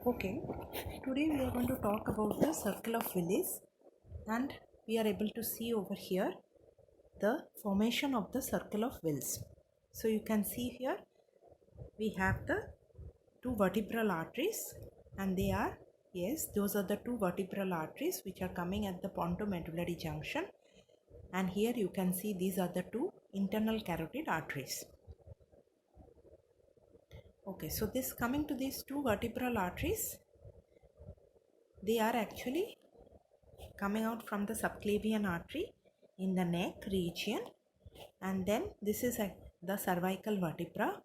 Okay, today we are going to talk about the circle of Willis, and we are able to see over here the formation of the circle of Wills. So you can see here we have the two vertebral arteries, and they are, yes, those are the two vertebral arteries which are coming at the pontomedullary junction, and here you can see these are the two internal carotid arteries. Okay, so this coming to these two vertebral arteries, they are actually coming out from the subclavian artery in the neck region, and then this is the cervical vertebra.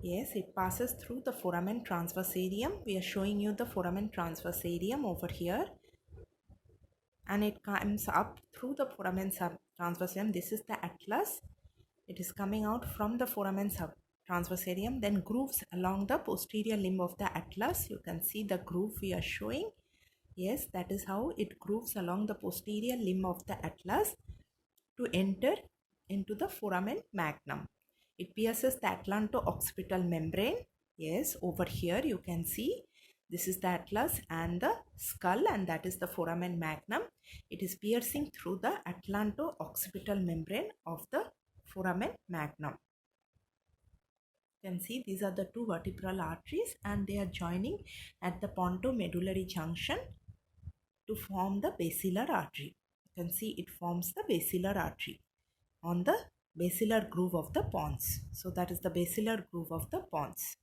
Yes, it passes through the foramen transversarium. We are showing you the foramen transversarium over here, and it comes up through the foramen transversarium. This is the atlas. It is coming out from the foramen transversarium, then grooves along the posterior limb of the atlas. You can see the groove we are showing. Yes, that is how it grooves along the posterior limb of the atlas to enter into the foramen magnum. It pierces the atlanto-occipital membrane. Yes, over here you can see this is the atlas and the skull, and that is the foramen magnum. It is piercing through the atlanto-occipital membrane of the foramen magnum. You can see these are the two vertebral arteries, and they are joining at the pontomedullary junction to form the basilar artery. You can see it forms the basilar artery on the basilar groove of the pons. So that is the basilar groove of the pons.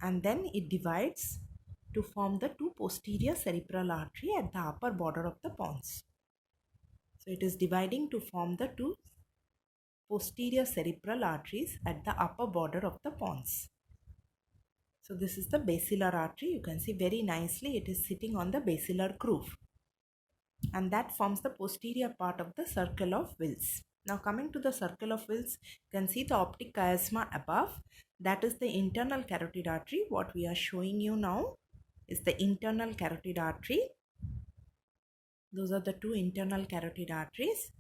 And then it divides to form the two posterior cerebral artery at the upper border of the pons. So it is dividing to form the two posterior cerebral arteries at the upper border of the pons. So this is the basilar artery. You can see very nicely it is sitting on the basilar groove, and that forms the posterior part of the circle of Wills. Now coming to the circle of Wills, you can see the optic chiasma above. That is the internal carotid artery. What we are showing you now is the internal carotid artery. Those are the two internal carotid arteries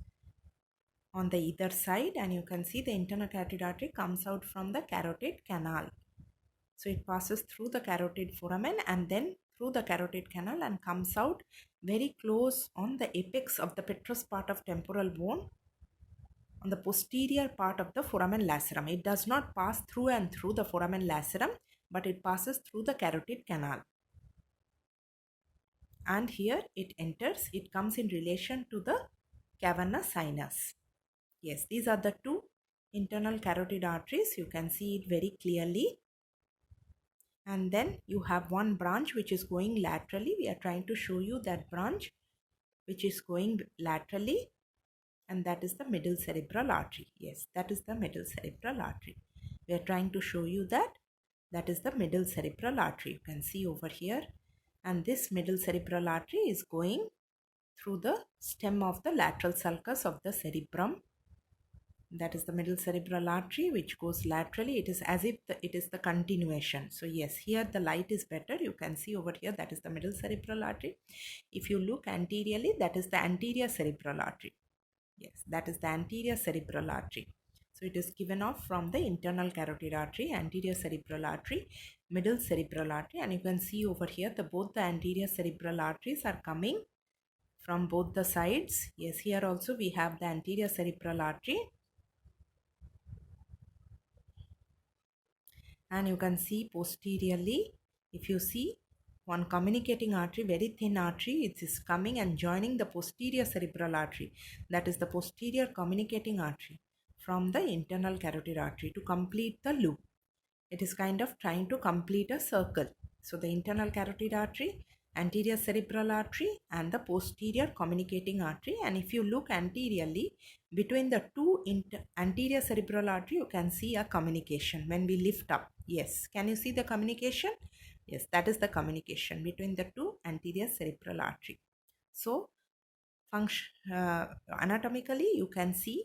on the either side, and you can see the internal carotid artery comes out from the carotid canal. So it passes through the carotid foramen and then through the carotid canal and comes out very close on the apex of the petrous part of temporal bone on the posterior part of the foramen lacerum. It does not pass through and through the foramen lacerum, but it passes through the carotid canal. And here it enters, it comes in relation to the cavernous sinus. Yes, these are the two internal carotid arteries. You can see it very clearly. And then you have one branch which is going laterally. We are trying to show you that branch which is going laterally, and that is the middle cerebral artery. Yes, that is the middle cerebral artery. We are trying to show you that is the middle cerebral artery. You can see over here, and this middle cerebral artery is going through the stem of the lateral sulcus of the cerebrum. That is the middle cerebral artery which goes laterally. It is as if it is the continuation. So yes, here the light is better. You can see over here that is the middle cerebral artery. If you look anteriorly, that is the anterior cerebral artery. Yes, that is the anterior cerebral artery. So it is given off from the internal carotid artery, anterior cerebral artery, middle cerebral artery, and you can see over here both the anterior cerebral arteries are coming from both the sides. Yes, here also we have the anterior cerebral artery. And you can see posteriorly, if you see one communicating artery, very thin artery, it is coming and joining the posterior cerebral artery. That is the posterior communicating artery from the internal carotid artery to complete the loop. It is kind of trying to complete a circle. So the internal carotid artery, anterior cerebral artery, and the posterior communicating artery. And if you look anteriorly, between the two anterior cerebral artery, you can see a communication when we lift up. Yes, can you see the communication? Yes, that is the communication between the two anterior cerebral artery. So anatomically you can see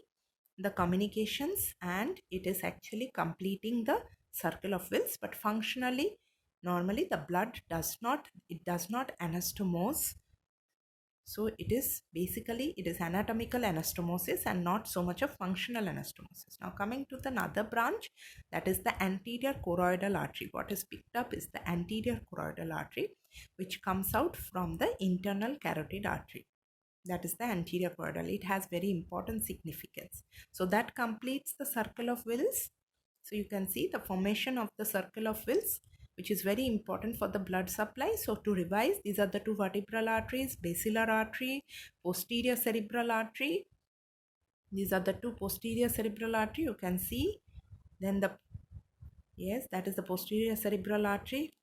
the communications, and it is actually completing the circle of Wills, but functionally normally the blood does not anastomose. So it is basically, it is anatomical anastomosis and not so much of functional anastomosis. Now coming to the another branch, that is the anterior choroidal artery. What is picked up is the anterior choroidal artery, which comes out from the internal carotid artery. That is the anterior choroidal. It has very important significance. So that completes the circle of Wills. So you can see the formation of the circle of Wills, which is very important for the blood supply. So to revise, these are the two vertebral arteries, basilar artery, posterior cerebral artery. These are the two posterior cerebral artery. You can see. Then the, yes, that is the posterior cerebral artery.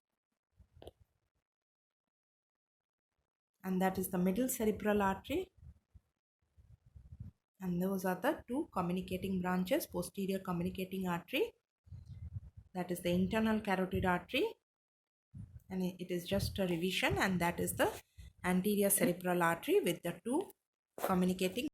And that is the middle cerebral artery. And those are the two communicating branches, posterior communicating artery. That is the internal carotid artery, and it is just a revision, and that is the anterior cerebral artery with the two communicating